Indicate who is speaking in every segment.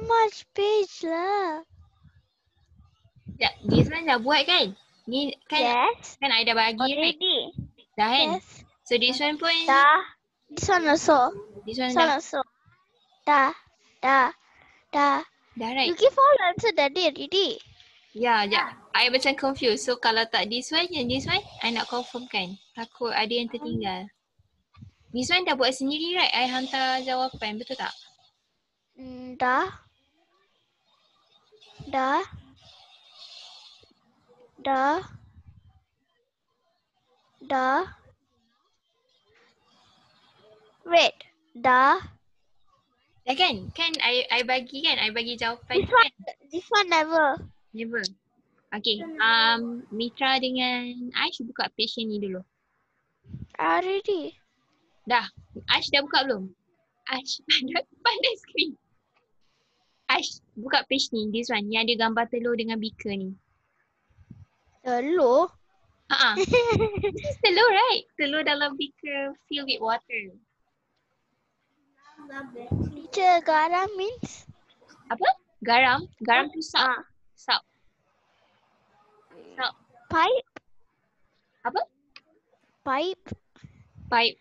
Speaker 1: much page lah.
Speaker 2: Ya, this one dah buat kan? Ni kan
Speaker 1: Yes.
Speaker 2: kan I dah bagi right?
Speaker 1: Already.
Speaker 2: Dah kan?
Speaker 1: Yes.
Speaker 2: So this one pun
Speaker 1: Dah. This one also.
Speaker 2: this one
Speaker 1: This one
Speaker 2: dah
Speaker 1: also. Dah. Dah. Dah.
Speaker 2: dah right?
Speaker 1: You give all answer tadi already.
Speaker 2: Ya, ya. I macam confused. So kalau tak this one yang this one, I nak confirm kan. Takut ada yang tertinggal. This one dah buat sendiri right? I hantar jawapan, betul tak?
Speaker 1: Dah. Dah. Dah. Dah. Wait. Dah.
Speaker 2: Dah kan? Kan I bagi kan? I bagi jawapan
Speaker 1: This one.
Speaker 2: kan?
Speaker 1: This one never.
Speaker 2: Never. Okay. Mitra dengan Aish buka page yang ni dulu.
Speaker 1: Already.
Speaker 2: Dah. Aish dah buka belum? Aish pandai screen. Aish buka page ni. This one. Yang ada gambar telur dengan beaker ni.
Speaker 1: Telur.
Speaker 2: This is telur right? Telur dalam beaker filled with water.
Speaker 1: Teacher, garam means?
Speaker 2: Apa? Garam? Garam tu salt. Salt. Salt.
Speaker 1: Pipe.
Speaker 2: Apa?
Speaker 1: Pipe.
Speaker 2: Pipe.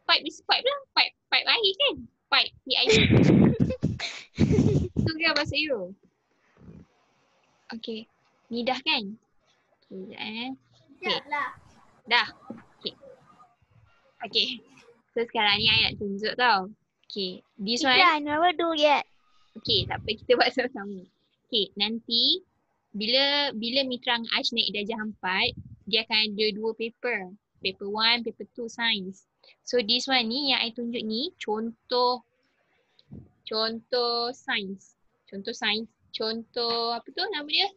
Speaker 2: Pipe is pipe lah. Pipe air kan? Pipe. P-I-P. Tu kan bahasa Euro. Okay. Ni dah kan? Okay, Okay. Dah. Okay. Okay. So sekarang ni I nak tunjuk tau. Okay. This
Speaker 1: Teacher,
Speaker 2: one.
Speaker 1: I never do yet.
Speaker 2: Okay. Tak apa. Kita buat sama-sama. Okay. Nanti. Bila Mitra dengan Aish naik darjah 4. Dia akan ada 2 paper. Paper 1, paper 2 science. So this one ni yang I tunjuk ni. Contoh sains. Contoh sains. Contoh apa tu nama dia?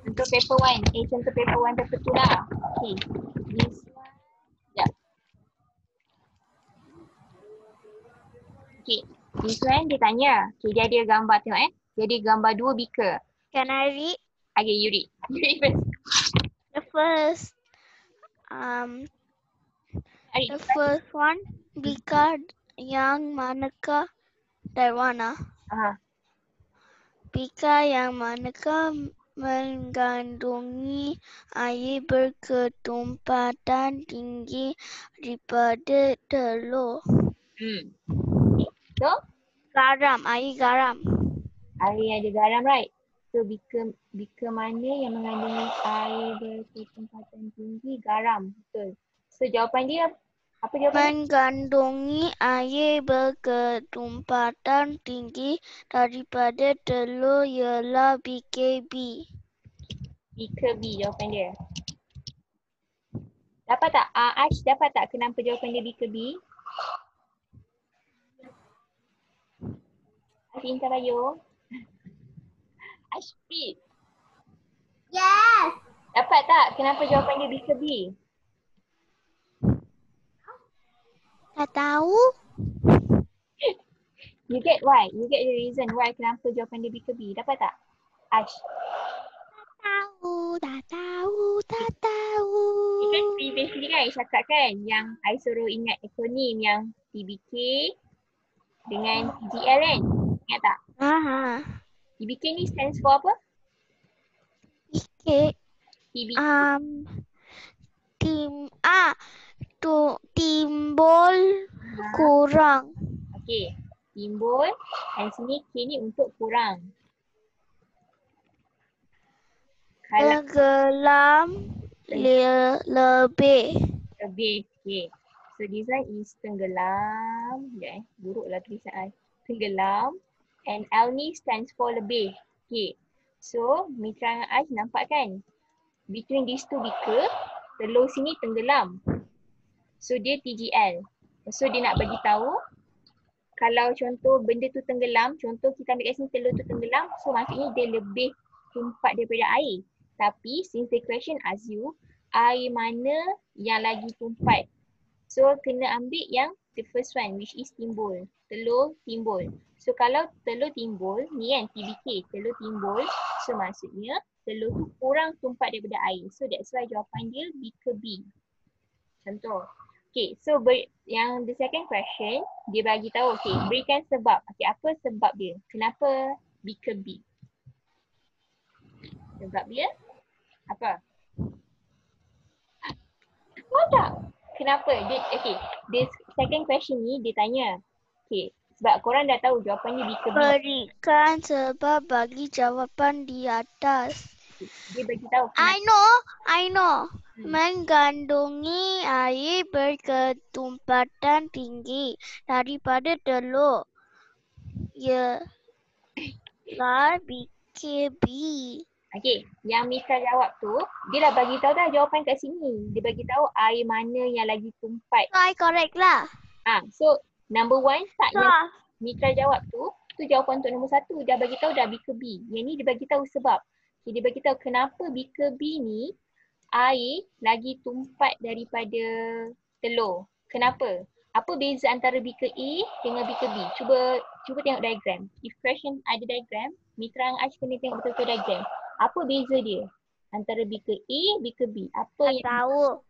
Speaker 2: Contoh paper 1. Contoh paper 1 paper 2 lah. Okay. This one. Sekejap. Okay. This one dia tanya. Okay, dia ada gambar tengok Dia ada gambar 2 beaker.
Speaker 1: Can I read?
Speaker 2: Okay, you read. You read first.
Speaker 1: The first,
Speaker 2: Read.
Speaker 1: the first one, beaker yang manakah? That one Beaker yang manakah mengandungi air berketumpatan tinggi daripada telur.
Speaker 2: So,
Speaker 1: Garam, air garam.
Speaker 2: air ada garam right? So beaker mana yang mengandungi air berketumpatan tinggi? Garam. Betul. So jawapan dia apa jawapan dia?
Speaker 1: Mengandungi air berketumpatan tinggi daripada telur ialah BKB.
Speaker 2: Beaker B jawapan dia. Dapat tak? Aish dapat tak kenapa jawapan dia beaker B? Aish Intan Bayu. Aish read.
Speaker 3: Yes.
Speaker 2: Dapat tak kenapa jawapan dia beaker B?
Speaker 1: Tak tahu.
Speaker 2: You get why? You get the reason why kenapa jawapan dia beaker B. Dapat tak? Aish.
Speaker 1: Tak tahu.
Speaker 2: Kan previously kan I cakap kan yang I suruh ingat akronim yang TBK dengan TGL kan? Ingat tak? TBK ni stands for apa?
Speaker 1: Okay.
Speaker 2: TBK.
Speaker 1: Timbul kurang.
Speaker 2: Okay. Timbul dan sini K ni untuk kurang. Kalau
Speaker 1: Tenggelam lebih.
Speaker 2: lebih. Okay. So this one is tenggelam. Sekejap buruklah tulisan I. Tenggelam. And L ni stands for lebih. Okay. So Mitra dengan Aish nampak kan? Between these two beaker, telur sini tenggelam. So dia TGL. So dia nak bagi tahu kalau contoh benda tu tenggelam, contoh kita ambil kat sini telur tu tenggelam, so maksudnya dia lebih tumpat daripada air. Tapi since the question ask you, air mana yang lagi tumpat? So kena ambil yang the first one which is timbul. Telur timbul. So kalau telur timbul, ni kan TBK, telur timbul. So maksudnya telur tu kurang tumpat daripada air. So that's why jawapan dia beaker B. Contoh. Okay, so yang the second question, dia bagi tahu, okay, berikan sebab. Okay, apa sebab dia? Kenapa beaker B? Sebab dia apa? Tahu tak? Kenapa? Okay, this second question ni dia tanya, okay, sebab korang dah tahu jawapannya beaker B.
Speaker 1: Berikan sebab bagi jawapan di atas.
Speaker 2: Dia bagi tahu
Speaker 1: I
Speaker 2: kenapa.
Speaker 1: know. Mengandungi air berketumpatan tinggi daripada telur. Ya, lah BKB.
Speaker 2: Okay, yang Mitra jawab tu, dia dah bagi tahu dah jawapan kat sini. Dia bagi tahu air mana yang lagi tumpat.
Speaker 1: So, I correct lah.
Speaker 2: So number one tak
Speaker 1: So,
Speaker 2: yang Mitra jawab tu jawapan untuk nombor satu. Dia bagi tahu dah beaker B. Yang ni dia bagi tahu sebab. Okay, dia bagi tahu kenapa beaker B ni air lagi tumpat daripada telur. Kenapa? Apa beza antara beaker A dengan beaker B? Cuba tengok diagram. If question ada diagram, Mitra dan Ash kena tengok betul-betul diagram. Apa beza dia antara beaker A, beaker B? Apa
Speaker 1: tak
Speaker 2: yang
Speaker 1: tahu.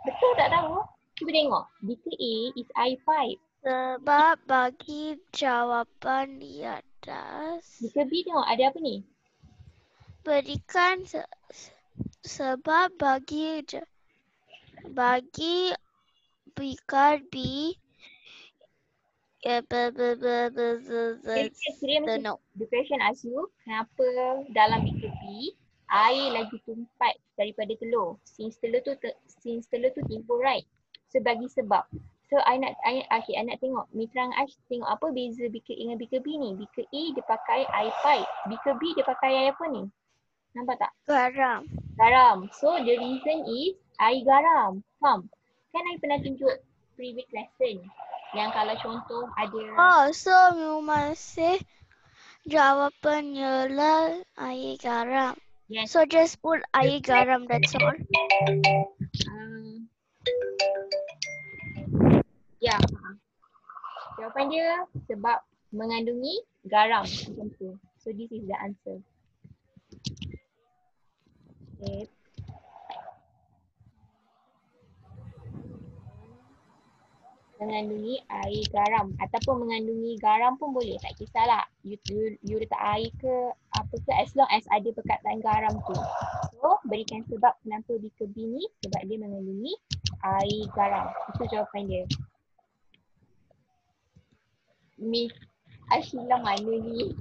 Speaker 2: betul tak tahu? Cuba tengok. Beaker A is air pipe.
Speaker 1: Sebab bagi jawapan di atas.
Speaker 2: Beaker B tengok ada apa ni?
Speaker 1: Berikan sebab bagi beaker B.
Speaker 2: Kira macam the question ask you, kenapa dalam beaker B air lagi tumpat daripada telur? Since telur tu timbul, right? So bagi sebab. So I nak tengok Mitra dan Ash tengok apa beza beaker A dengan beaker B ni. Beaker A dia pakai air pipe. Beaker B dia pakai air apa ni? Nampak tak?
Speaker 1: Garam.
Speaker 2: Garam. So the reason is air garam. Faham? Kan I pernah tunjuk previous lesson yang kalau contoh ada
Speaker 1: So masih jawapannya lah air garam.
Speaker 2: yes.
Speaker 1: So just put air garam, that's all.
Speaker 2: Ya. Jawapan dia sebab mengandungi garam macam tu. So this is the answer. Okay. Mengandungi air garam ataupun mengandungi garam pun boleh, tak kisahlah. You letak air ke apa ke as long as ada perkataan garam tu. So berikan sebab kenapa beaker B ni, sebab dia mengandungi air garam. Itu jawapan dia. Miss Ashila mana ni?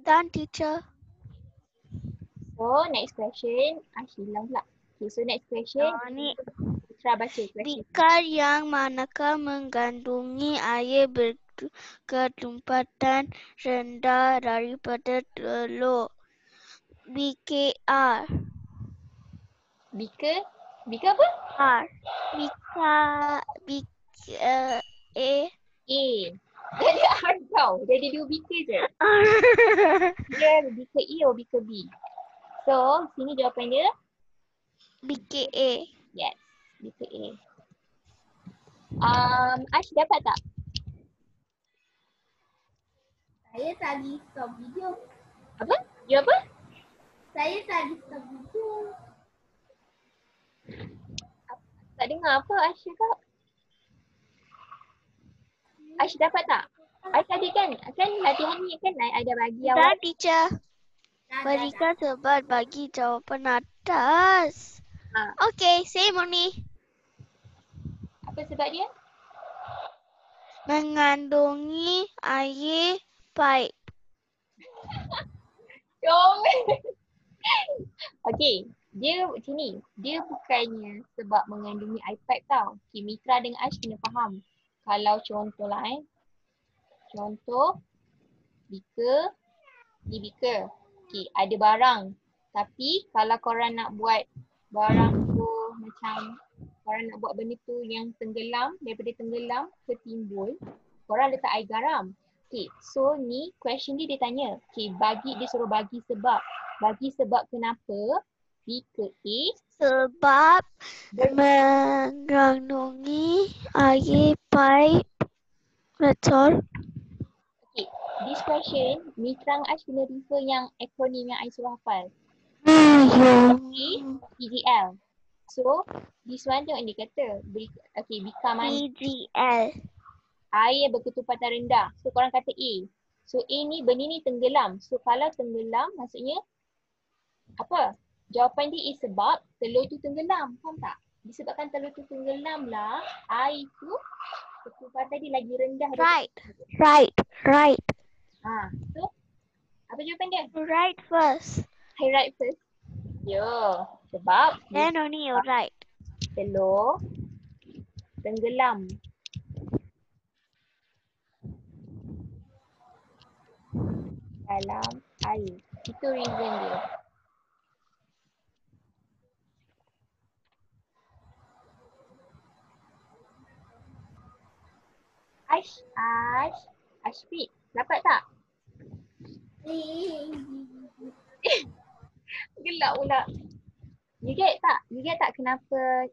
Speaker 1: Done, teacher.
Speaker 2: So next question, Ashila pula. Okay, so next question,
Speaker 1: Ni
Speaker 2: Mitra baca question.
Speaker 1: beaker yang manakah mengandungi air berketumpatan rendah daripada telur? BKR.
Speaker 2: Beaker apa?
Speaker 1: R. BKA.
Speaker 2: A. Dia ada R tau. Dia ada dua beaker je. Dia beaker A atau beaker B. So, sini jawapan dia.
Speaker 1: BKA.
Speaker 2: Yes. Beaker A. Ash dapat tak?
Speaker 3: Saya tadi stop video.
Speaker 2: Apa? Dia apa?
Speaker 3: Saya tadi stop video.
Speaker 2: Tak dengar apa Ash cakap? Ash dapat tak? Ash tadi kan latihan ni kan I dah bagi
Speaker 1: Dah,
Speaker 2: awak.
Speaker 1: teacher. Berikan sebab bagi jawapan atas. Okay, same only.
Speaker 2: Apa sebab dia?
Speaker 1: Mengandungi air pipe.
Speaker 2: Okay, dia macam ni. Dia bukannya sebab mengandungi air pipe tau. Okay, Mitra dengan Ash kena faham. Kalau contoh lah contoh beaker, ni beaker. Okay, ada barang. Tapi kalau korang nak buat barang tu macam korang nak buat benda tu yang tenggelam, daripada tenggelam ke timbul, korang letak air garam. Okay, so ni question dia tanya. Okay, dia suruh bagi sebab. Bagi sebab kenapa Bika A
Speaker 1: Sebab
Speaker 2: ber-
Speaker 1: mengandungi air baik. That's all.
Speaker 2: Okay, this question, Mitra dengan Ash kena refer yang akronim yang I suruh hafal. TGL. So, this one tengok dia kata, bika mana?
Speaker 1: PGL.
Speaker 2: Air yang berketumpatan rendah. So, korang kata A. So, A ni benda ni tenggelam. So, kalau tenggelam maksudnya apa? Jawapan dia is sebab telur tu tenggelam. Faham tak? Disebabkan telur tu tenggelam lah, air tu ketumpatan dia lagi rendah.
Speaker 1: Right.
Speaker 2: So, apa jawapan dia?
Speaker 1: Right first.
Speaker 2: I write first. Ya, sebab
Speaker 1: Then only you right.
Speaker 2: telur tenggelam. Dalam air. Itu reason dia. Ashfit. Dapat tak? Gelap pula. You get tak? You get tak kenapa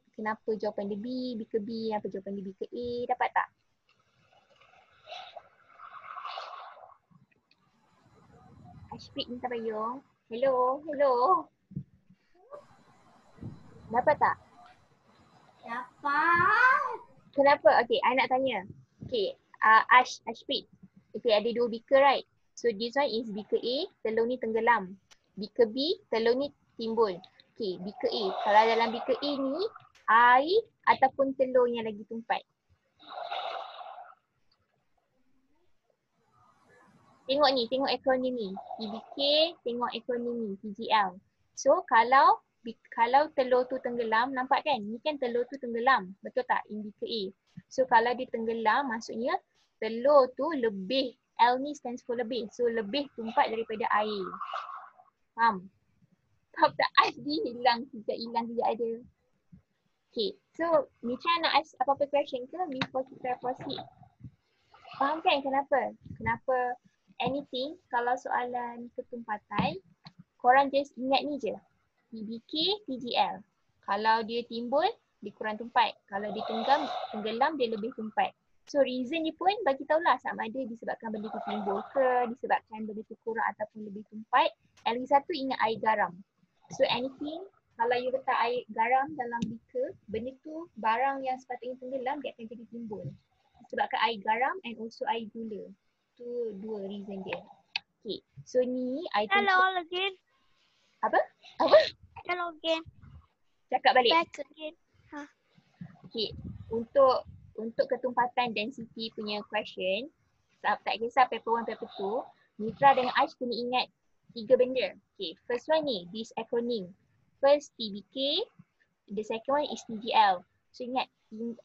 Speaker 2: jawapan dia B ke B, apa jawapan dia B ke A? Dapat tak? Ashfit minta payung. Hello. Dapat tak?
Speaker 3: Dapat.
Speaker 2: Kenapa? Okay, I nak tanya. Okay, Ashfit. Okay, ada 2 beaker right? So this one is beaker A, telur ni tenggelam. Beaker B, telur ni timbul. Okay, beaker A. Kalau dalam beaker A ni, air ataupun telur yang lagi tumpat. Tengok ni, tengok akronim ni. TBK, tengok akronim ni, TGL. So kalau telur tu tenggelam, nampak kan? Ni kan telur tu tenggelam. Betul tak? In beaker A. So kalau dia tenggelam, maksudnya telur tu lebih. L ni stands for lebih. So lebih tumpat daripada air. Faham? Faham tak? Ais dia hilang kejap ada. Okay. So Mitra nak ask apa-apa question ke before kita proceed? Faham kan kenapa? Kenapa anything kalau soalan ketumpatan, korang just ingat ni je. TBK, TGL. Kalau dia timbul, dia kurang tumpat. Kalau dia tenggelam, dia lebih tumpat. So reason ni pun bagi tahulah sama ada disebabkan benda tu timbul ke, disebabkan benda tu kurang ataupun lebih tumpat. And lagi satu ingat air garam. So anything, kalau you letak air garam dalam beaker, benda tu barang yang sepatutnya tenggelam dia akan jadi timbul. Disebabkan air garam and also air gula. Tu 2 reason dia. Okay, so ni I tunjuk.
Speaker 1: Hello again.
Speaker 2: Apa?
Speaker 1: Hello again.
Speaker 2: Cakap balik.
Speaker 1: Back again.
Speaker 2: Okay, untuk ketumpatan density punya question, tak kisah paper 1, paper 2, Mitra dengan Aish kena ingat 3 benda. Okay, first one ni, this acronym. First TBK, the second one is TGL. So ingat,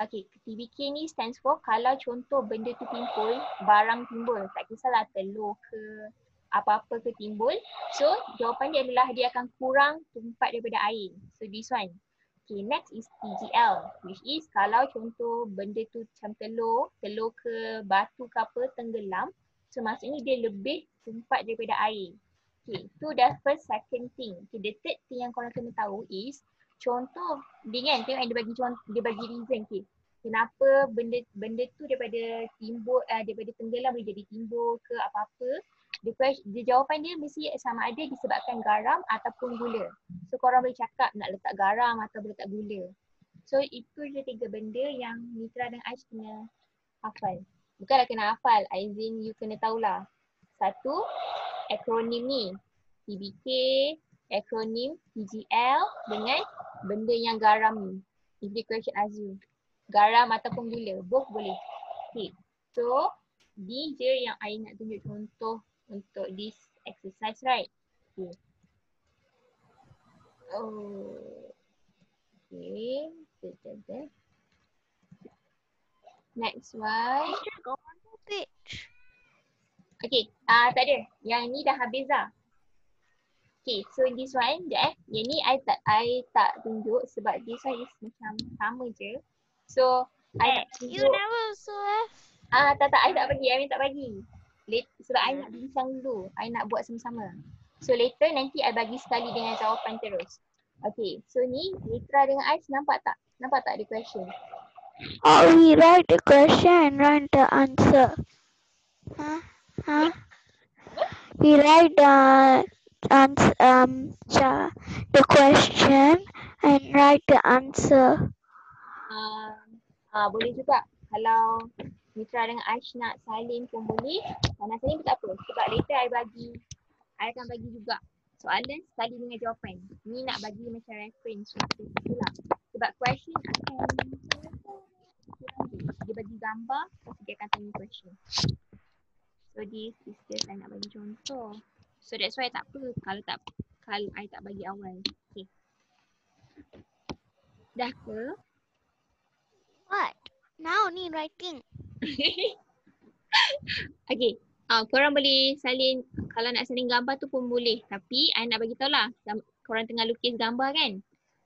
Speaker 2: okay, TBK ni stands for kalau contoh benda tu timbul, barang timbul. Tak kisahlah telur ke, apa-apa ke timbul. So jawapan dia adalah dia akan kurang tumpat daripada air. So this one. Okay, next is TGL, which is kalau contoh benda tu macam telur ke batu ke apa tenggelam, so maksudnya dia lebih tumpat daripada air. Okay, tu dah first, second thing. Okay, the third thing yang korang kena tahu is, contoh, dia kan tengok dia bagi reason, okay. Kenapa benda tu daripada timbul, daripada tenggelam boleh jadi timbul ke apa-apa. Dia jawapan dia mesti sama ada disebabkan garam ataupun gula. So korang boleh cakap nak letak garam atau letak gula. So itu je 3 benda yang Mitra dan Aish kena hafal. Bukanlah kena hafal, as in you kena tahulah. Satu, akronim ni. TBK, akronim TGL dengan benda yang garam ni. If the question ask you. Garam ataupun gula, both boleh. Okay, so ni je yang I nak tunjuk contoh untuk this exercise, right? Okay. Okay. Next one.
Speaker 1: Teacher, go on to page.
Speaker 2: Okay, tak ada. Yang ni dah habis dah. Okay, so this one, yang ni I tak tunjuk sebab this one is macam sama je. So, I nak
Speaker 1: You
Speaker 2: tunjuk.
Speaker 1: never also have.
Speaker 2: Tak, I tak bagi. Sebab I nak bincang dulu. I nak buat sama-sama. So later nanti I bagi sekali dengan jawapan terus. Okay, so ni Mitra dengan Ais nampak tak? Nampak tak the question?
Speaker 1: Oh, we write the question and write the answer. Huh? Huh? We write the the question and write the answer.
Speaker 2: Boleh juga. Kalau Mitra dengan Ais nak salin pun boleh. Kalau nak salin pun tak apa. Sebab later I akan bagi juga soalan sekali dengan jawapan. Ni nak bagi macam reference untuk itulah. Sebab question akan dia bagi gambar, lepas dia akan tanya question. So this is just I nak bagi contoh. So that's why tak apa kalau I tak bagi awal. Okay. Dah ke?
Speaker 1: What? Now ni writing.
Speaker 2: Okay. Korang boleh salin, kalau nak salin gambar tu pun boleh. Tapi I nak bagi tahu lah, korang tengah lukis gambar kan?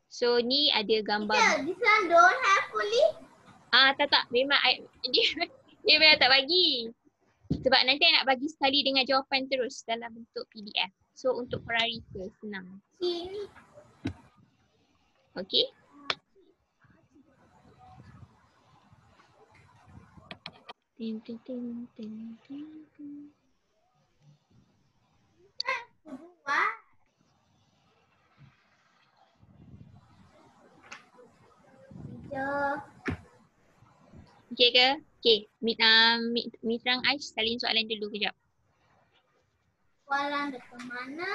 Speaker 2: So ni ada gambar.
Speaker 3: Teacher, this one don't have fully.
Speaker 2: Tak. Memang dia memang tak bagi. Sebab nanti I nak bagi sekali dengan jawapan terus dalam bentuk PDF. So untuk korang refer, senang.
Speaker 3: Sini.
Speaker 2: Okay? Tin, tin, tin, tin, tin, tin.
Speaker 3: Kedua. Teacher.
Speaker 2: Okay ke? Okay. Mitra Aish salin soalan dulu kejap.
Speaker 3: Soalan dekat mana?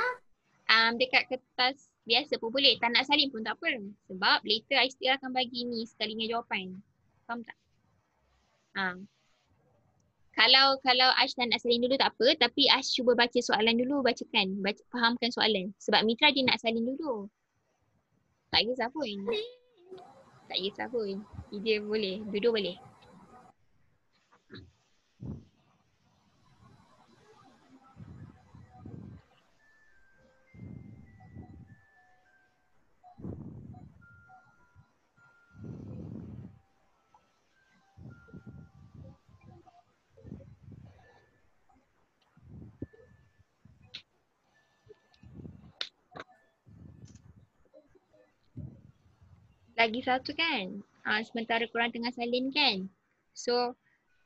Speaker 2: Dekat kertas biasa pun boleh. Tak nak salin pun tak apa. Sebab later Aish akan bagi ni sekali dengan jawapan. Faham tak? Kalau Aish tak nak salin dulu tak apa. Tapi Aish cuba baca soalan dulu. Bacakan. Fahamkan soalan. Sebab Mitra dia nak salin dulu. Tak kisah pun. Tak kisah pun. Dia boleh. Duduk boleh. Lagi satu kan. Sementara korang tengah salin kan. So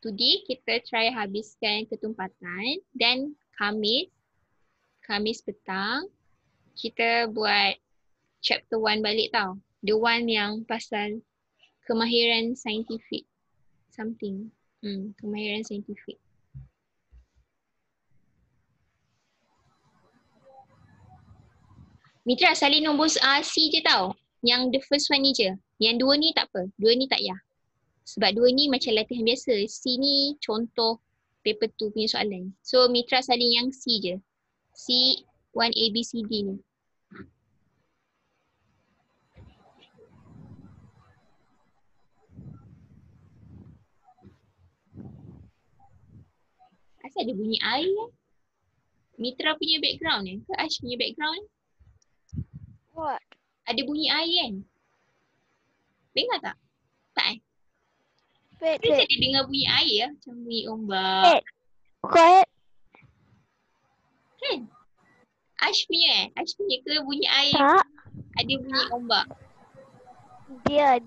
Speaker 2: today kita try habiskan ketumpatan. Dan Khamis petang kita buat chapter 1 balik tau. The one yang pasal kemahiran saintifik. Something. Kemahiran saintifik. Mitra salin nombor C je tau. Yang the first one ni je. Yang dua ni tak apa. Dua ni tak payah. Sebab dua ni macam latihan biasa. C ni contoh paper 2 punya soalan. So Mitra salin yang C je. C 1 A, B, C, D ni. Asal ada bunyi air kan? Mitra punya background ke Ash punya background?
Speaker 1: What?
Speaker 2: Ada bunyi air kan? Dengar tak? Tak eh?
Speaker 1: Wait,
Speaker 2: Saya
Speaker 1: wait.
Speaker 2: tadi dengar bunyi air lah. Macam bunyi ombak.
Speaker 1: Wait. Quiet.
Speaker 2: Kan? Ash punya Ash punya ke bunyi air?
Speaker 1: Tak.
Speaker 2: Ada bunyi ombak.
Speaker 1: Dia.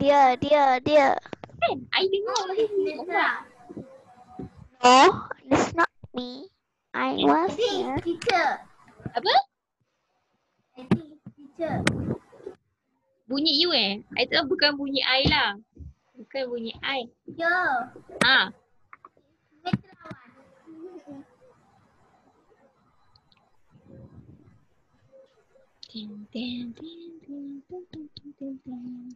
Speaker 2: Kan? I dengar
Speaker 3: Oh,
Speaker 2: ada bunyi
Speaker 3: Mitra.
Speaker 2: ombak.
Speaker 1: No, it's not me. I was
Speaker 3: I think
Speaker 1: here.
Speaker 3: it's teacher.
Speaker 2: Apa?
Speaker 3: I think it's teacher.
Speaker 2: Bunyi you eh? I tahu bukan bunyi I lah. Bukan bunyi I.
Speaker 3: Yo.
Speaker 2: Ha.
Speaker 3: Mitra one.
Speaker 2: Tin, tin, tin, tin, tin, tin, tin, tin, tin.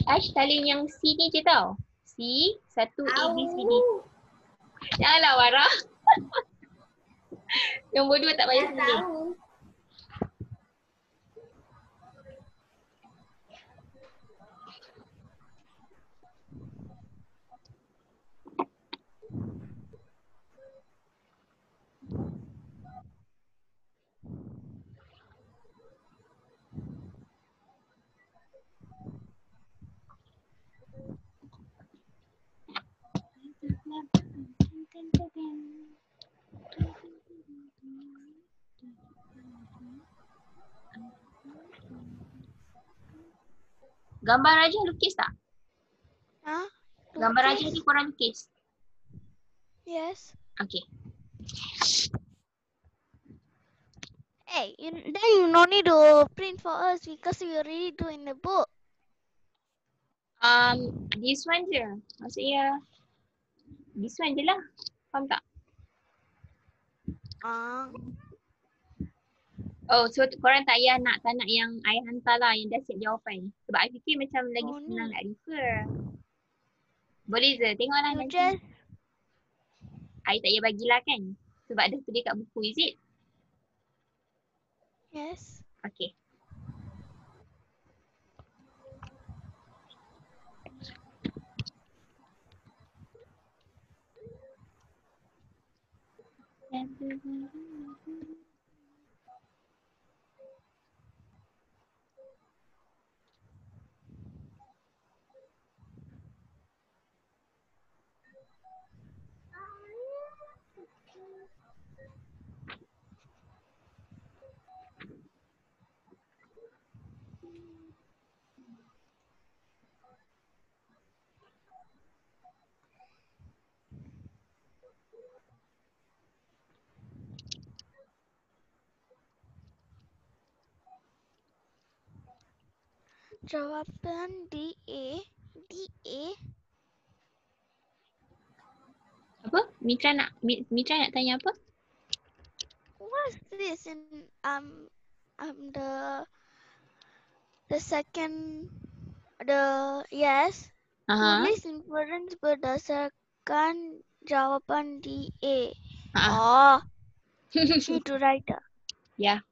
Speaker 2: Ash salin yang C ni je tau. C, satu A, B, C, D.
Speaker 3: Tahu.
Speaker 2: Janganlah Warah. Nombor 2 tak payah
Speaker 3: Dah
Speaker 2: salin.
Speaker 3: tahu.
Speaker 2: Gambar Raja lukis tak?
Speaker 1: Huh?
Speaker 2: Gambar Raja
Speaker 1: Lukis?
Speaker 2: ni korang lukis?
Speaker 1: Yes.
Speaker 2: Okay.
Speaker 1: Hey, then you no need to print for us because we already do in the book.
Speaker 2: This one je. Maksudnya, this one je lah. Faham tak? Oh, so korang tak payah tak nak yang I hantar lah, yang dah siap jawapan. Sebab I fikir macam lagi
Speaker 1: Oh,
Speaker 2: senang
Speaker 1: ni.
Speaker 2: nak refer. Boleh je, tengoklah
Speaker 1: You
Speaker 2: nanti.
Speaker 1: just
Speaker 2: I tak payah bagilah kan? Sebab dah tulis kat buku, is it?
Speaker 1: yes.
Speaker 2: Okay.
Speaker 1: Jawapan DA. DA.
Speaker 2: Apa? Mitra nak tanya apa?
Speaker 1: What's this in the second yes. Tulis inference berdasarkan jawapan DA. Oh, need to write that.
Speaker 2: Ya.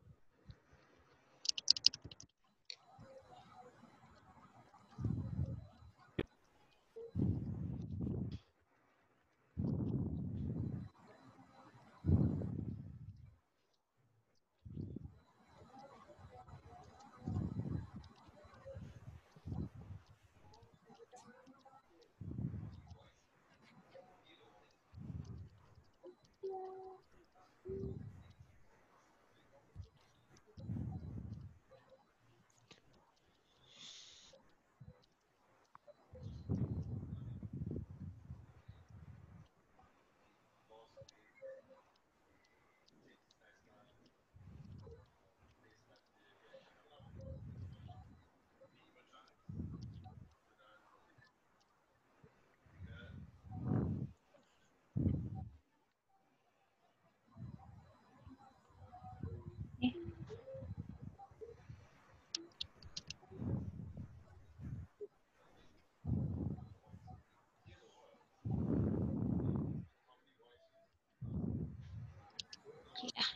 Speaker 2: Okay dah.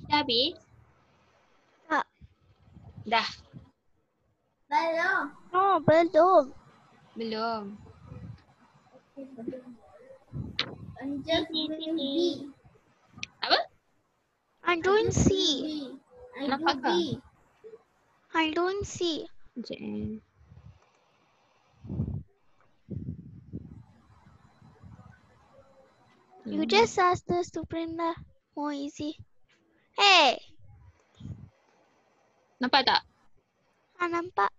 Speaker 2: Dah habis?
Speaker 1: Tak.
Speaker 2: Dah.
Speaker 3: Belum.
Speaker 1: No, belum.
Speaker 2: Belum.
Speaker 3: I'm just doing B.
Speaker 2: Apa?
Speaker 1: I'm doing C.
Speaker 3: I
Speaker 2: Nampak
Speaker 3: do
Speaker 2: ke?
Speaker 3: B.
Speaker 1: I'm doing C.
Speaker 2: Sekejap eh.
Speaker 1: You just ask the to print lah. More easy. Hey,
Speaker 2: Nampak tak?
Speaker 1: nampak?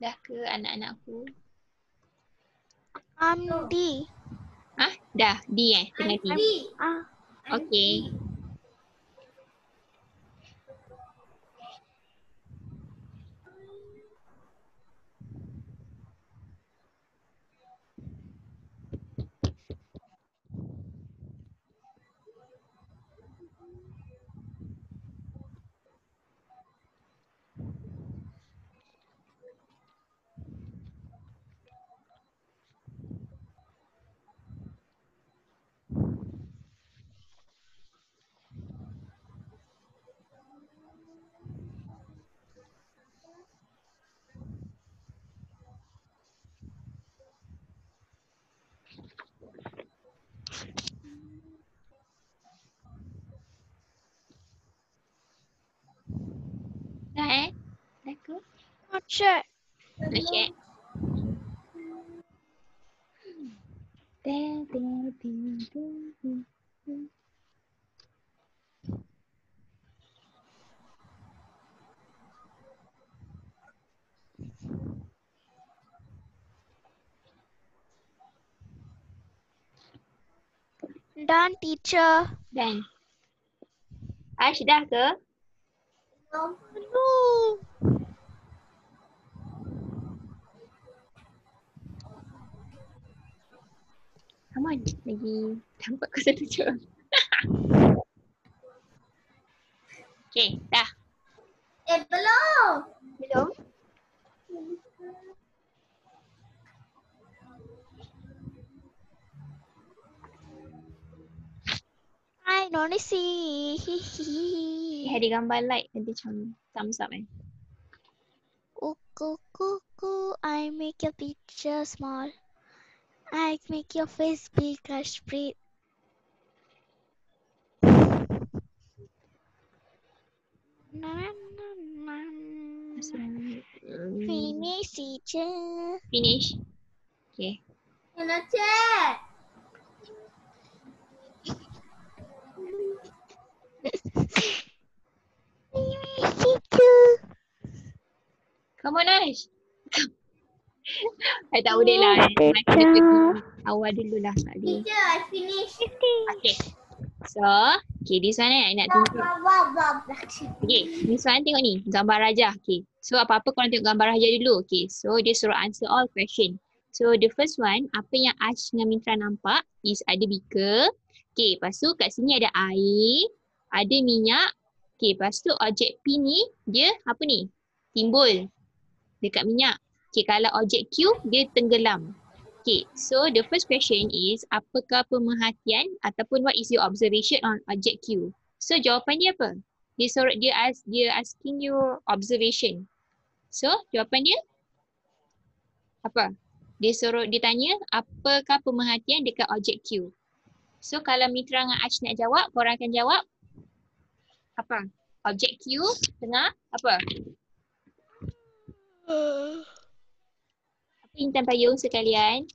Speaker 2: Dah ke anak-anakku?
Speaker 1: D.
Speaker 2: Ah, dah. D tengah D.
Speaker 3: D.
Speaker 1: Ah,
Speaker 2: Okay. Dah Dah ke?
Speaker 1: not sure.
Speaker 2: Nak check?
Speaker 1: Done, teacher.
Speaker 2: Dan. Ash dah ke?
Speaker 3: No.
Speaker 1: No.
Speaker 2: Come on. Lagi nampak kau satu je. Okay, dah.
Speaker 3: Belum.
Speaker 2: Belum?
Speaker 1: I don't see.
Speaker 2: Ada gambar like nanti macam thumbs up
Speaker 1: Cuckoo, I make your picture small. I make your face big as breathe. Finish, teacher.
Speaker 2: Finish. Okay.
Speaker 3: You nak check.
Speaker 1: Finish, teacher.
Speaker 2: Come on Ash. I tak boleh lah.
Speaker 1: Yes,
Speaker 2: I kena pergi
Speaker 1: teacher.
Speaker 2: awal dulu lah. Tak boleh.
Speaker 3: Teacher, I finish.
Speaker 2: Okay. So, okay, this one I nak
Speaker 3: Blah,
Speaker 2: tunjuk.
Speaker 3: blah, blah, blah, blah.
Speaker 2: Okay, this one tengok ni. Gambar rajah. Okay. So, apa-apa korang tengok gambar rajah dulu. Okay. So, dia suruh answer all question. So, the first one, apa yang Ash dengan Mitra nampak is ada beaker. Okay, lepas tu kat sini ada air. Ada minyak. Okay, lepas tu objek P ni, dia apa ni? Timbul dekat minyak. Okay, kalau objek Q, dia tenggelam. Okay, so the first question is, apakah pemerhatian ataupun what is your observation on object Q? So jawapan dia apa? Dia asking you observation. So jawapan dia apa? Dia tanya apakah pemerhatian dekat objek Q? So kalau Mitra dengan Ash nak jawab, korang akan jawab apa? Objek Q tengah apa? Apa intan payung sekalian?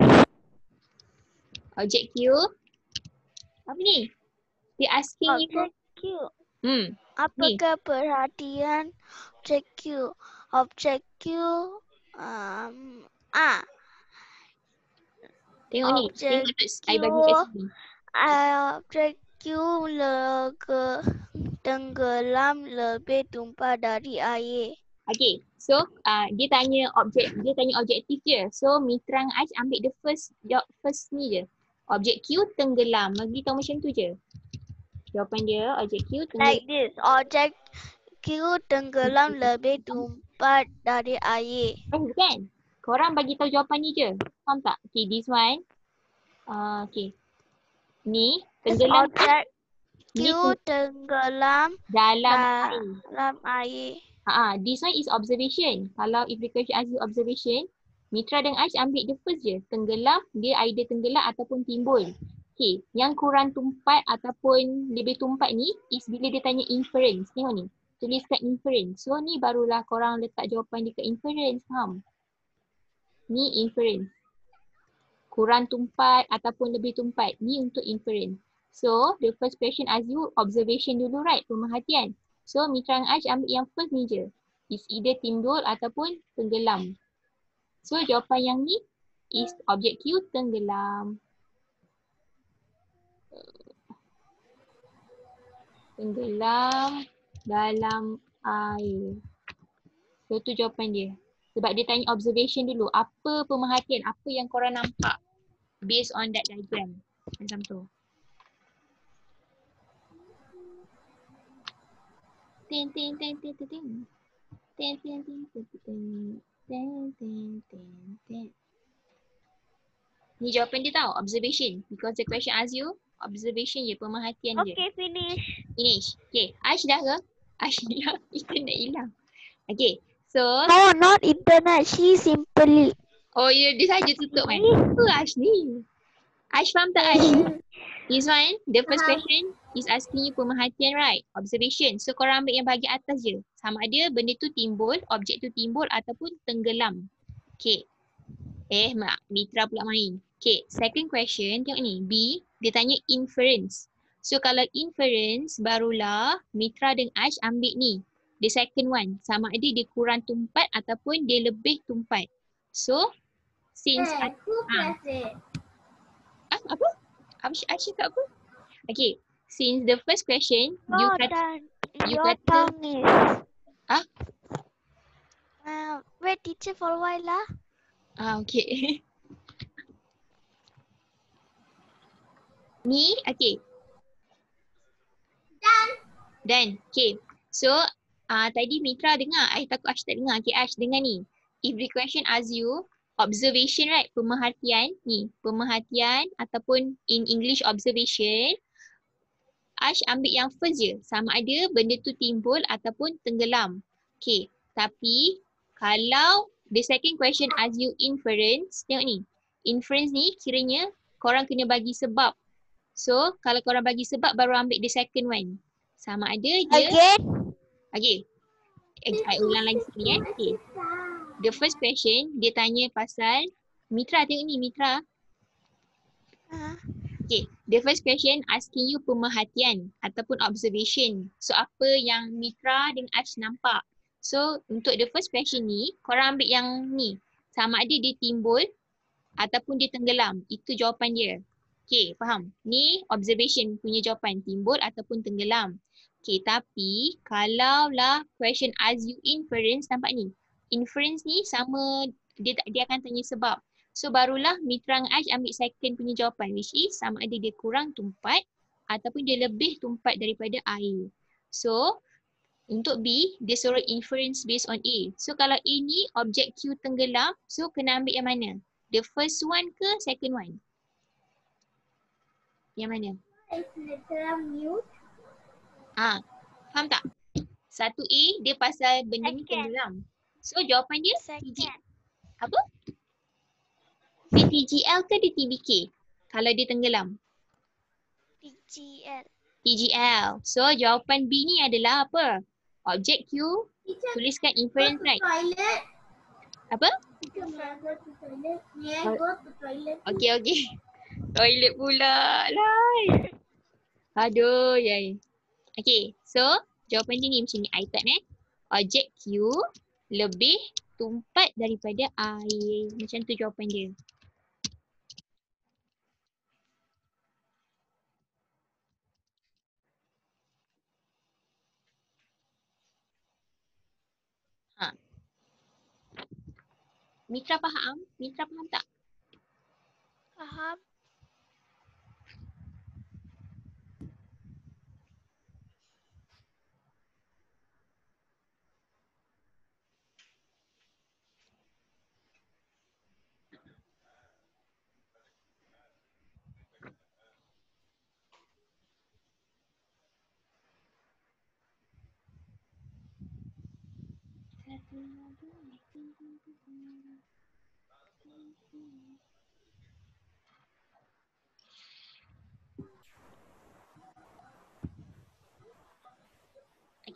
Speaker 2: Objek Q. Apa ni? Dia asking you.
Speaker 1: Objek Q. Apakah perhatian objek Q? Objek Q.
Speaker 2: Tengok ni.
Speaker 1: Objek
Speaker 2: Tengok notes. I bagi kat sini.
Speaker 1: Objek Q tenggelam lebih tumpah dari air.
Speaker 2: Okay. So dia tanya objektif je. So Mitra dengan Ash ambil the first ni je. Objek Q tenggelam. Bagi tahu macam tu je. Jawapan dia objek Q tenggelam.
Speaker 1: Like this. Objek Q tenggelam lebih tumpah dari air.
Speaker 2: Bukan. Korang bagi tahu jawapan ni je. Faham tak? Okay, this one. Okay. Ni tenggelam.
Speaker 1: Objek Q tenggelam dalam air.
Speaker 2: This one is observation. Kalau if the question ask you observation, Mitra dan Ash ambil the first je. Tenggelam, dia either tenggelam ataupun timbul. Okay, yang kurang tumpat ataupun lebih tumpat ni is bila dia tanya inference. Tengok ni, tulis kat inference. So ni barulah korang letak jawapan dekat inference, faham? Ni inference. Kurang tumpat ataupun lebih tumpat. Ni untuk inference. So, the first question ask you observation dulu, right? Pemerhatian. So, Mitra dan Ash ambil yang first ni je. Is either timbul ataupun tenggelam. So jawapan yang ni is objek Q tenggelam. Tenggelam dalam air. So tu jawapan dia. Sebab dia tanya observation dulu. Apa pemerhatian? Apa yang korang nampak? Based on that diagram. Macam tu. Tin tin tin tin tin tin. Tin tin tin tin tin. Tin tin tin tin. Ni jawapan dia tau. Observation. Because the question asks you observation je. Pemerhatian je.
Speaker 1: Okay, finish.
Speaker 2: Finish. Okay. Ash dah ke? Ash dah. Internet hilang. Okay. So.
Speaker 1: No, not internet. She simply.
Speaker 2: Oh ya, dia saja tutup kan? Apa Ash ni? Ash faham tak Ash? This one, the first
Speaker 3: Faham.
Speaker 2: question is asking you pemerhatian, right? Observation. So korang ambil yang bahagian atas je. Sama ada benda tu timbul, objek tu timbul ataupun tenggelam. Okay. Mak, Mitra pula main. Okay, second question, tengok ni. B, dia tanya inference. So kalau inference, barulah Mitra dan Ash ambil ni. The second one. Sama ada dia kurang tumpat ataupun dia lebih tumpat. So, since...
Speaker 3: Who press it?
Speaker 2: Apa? Ash cakap apa? Okay, since the first question, you
Speaker 1: No,
Speaker 2: kata...
Speaker 1: Dan.
Speaker 2: you
Speaker 1: Your
Speaker 2: kata-
Speaker 1: tongue is.
Speaker 2: Ah?
Speaker 1: Wait, teacher for a while lah.
Speaker 2: Okay. Ni, okay. Dan, okay. So, tadi Mitra dengar. I takut Ash tak dengar. Okay, Ash dengar ni. If the question asks you, observation, right? Pemerhatian. Ni, pemerhatian ataupun in English observation. Ash ambil yang first je. Sama ada benda tu timbul ataupun tenggelam. Okay, tapi kalau the second question asks you inference, tengok ni. Inference ni kiranya korang kena bagi sebab. So, kalau korang bagi sebab baru ambil the second one. Sama ada dia...
Speaker 1: Again?
Speaker 2: Okay. I ulang lagi sekali Okay. The first question, dia tanya pasal... Mitra tengok ni, Mitra. Okay. The first question asking you pemerhatian ataupun observation. So, apa yang Mitra dan Ash nampak. So, untuk the first question ni, korang ambil yang ni. Sama ada dia timbul ataupun dia tenggelam. Itu jawapan dia. Okay, faham? Ni observation punya jawapan. Timbul ataupun tenggelam. Okay, tapi kalaulah question ask you inference, nampak ni. Inference ni sama, dia akan tanya sebab. So, barulah Mitra dengan Ash ambil second punya jawapan. Which is sama ada dia kurang tumpat ataupun dia lebih tumpat daripada air. So, untuk B, dia suruh inference based on A. So, kalau A ni objek Q tenggelam, so kena ambil yang mana? The first one ke second one? Yang mana?
Speaker 3: Is literal mute?
Speaker 2: Faham tak? Satu A, dia pasal benda ni
Speaker 1: Second.
Speaker 2: tenggelam. So, jawapan dia
Speaker 1: Second.
Speaker 2: apa? Dia TGL ke dia TBK? Kalau dia tenggelam.
Speaker 1: PGL.
Speaker 2: TGL. So, jawapan B ni adalah apa? Objek Q,
Speaker 3: Teacher,
Speaker 2: tuliskan
Speaker 3: go
Speaker 2: inference,
Speaker 3: to
Speaker 2: right?
Speaker 3: toilet.
Speaker 2: Apa?
Speaker 3: Teacher, may I go to toilet? May I go to toilet?
Speaker 2: Okay. Toilet pula lah. Aduh, yai. Okay, so jawapan dia ni macam ni. I type Objek Q lebih tumpat daripada air. Macam tu jawapan dia. Mitra faham? Mitra faham tak?
Speaker 1: Faham?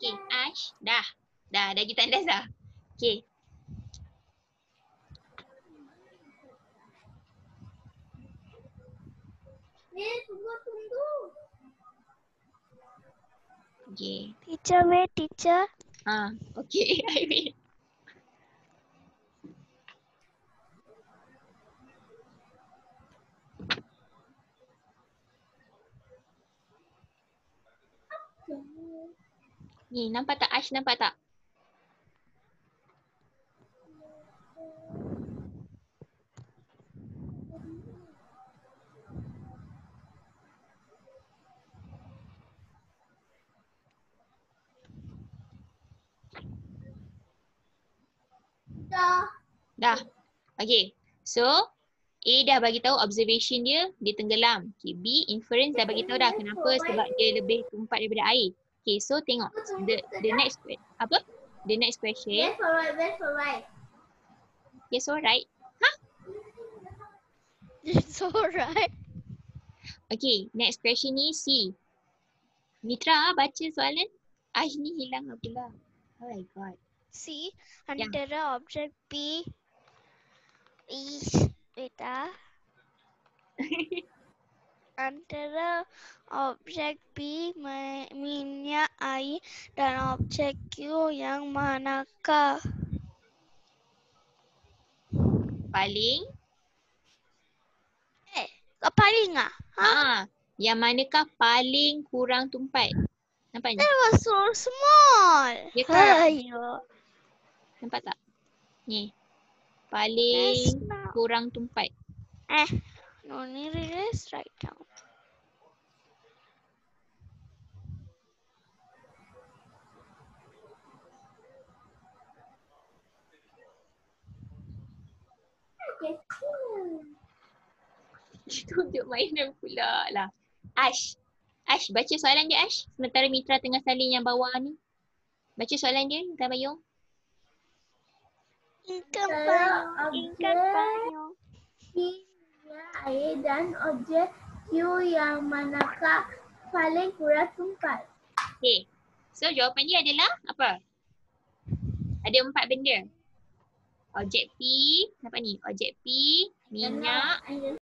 Speaker 2: Okay, Ash, dah kita tandas dah. Okay.
Speaker 3: Tunggu.
Speaker 2: Okay.
Speaker 1: Teacher, wait, teacher.
Speaker 2: Okay, I wait. Ni, nampak tak? Ash nampak tak?
Speaker 3: Dah.
Speaker 2: Dah. Okay. So, A dah bagi tahu observation dia tenggelam. Okay, B inference dah bagi tahu dah kenapa, sebab dia lebih tumpat daripada air. Okay, so tengok the next apa? The next question.
Speaker 3: Left or right, left or right.
Speaker 2: Yes, alright.
Speaker 1: It's alright.
Speaker 2: Okay, next question ni C. Mitra baca soalan. Ash ni hilang lah pula. Oh my god.
Speaker 1: See, antara objek B is beta. Antara objek B minyak air dan objek Q yang manakah?
Speaker 2: Paling
Speaker 1: Paling ah?
Speaker 2: yang manakah paling kurang tumpat? Nampak ni?
Speaker 1: That was so small.
Speaker 2: Ya kan?
Speaker 1: Ayo.
Speaker 2: Nampak tak? Ni. Paling
Speaker 1: Yes, no.
Speaker 2: kurang tumpat.
Speaker 1: No need erase right down.
Speaker 3: Okay.
Speaker 2: Tunjuk mainan pula lah. Ash. Ash, baca soalan dia Ash. Sementara Mitra tengah salin yang bawah ni. Baca soalan dia, Intan Bayung.
Speaker 1: Ikan
Speaker 3: Antara
Speaker 1: payung.
Speaker 3: objek minyak air dan objek Q yang manakah paling kurang tumpat?
Speaker 2: Okay. So jawapan dia adalah apa? Ada 4 benda. Objek P, apa ni? Objek P, minyak,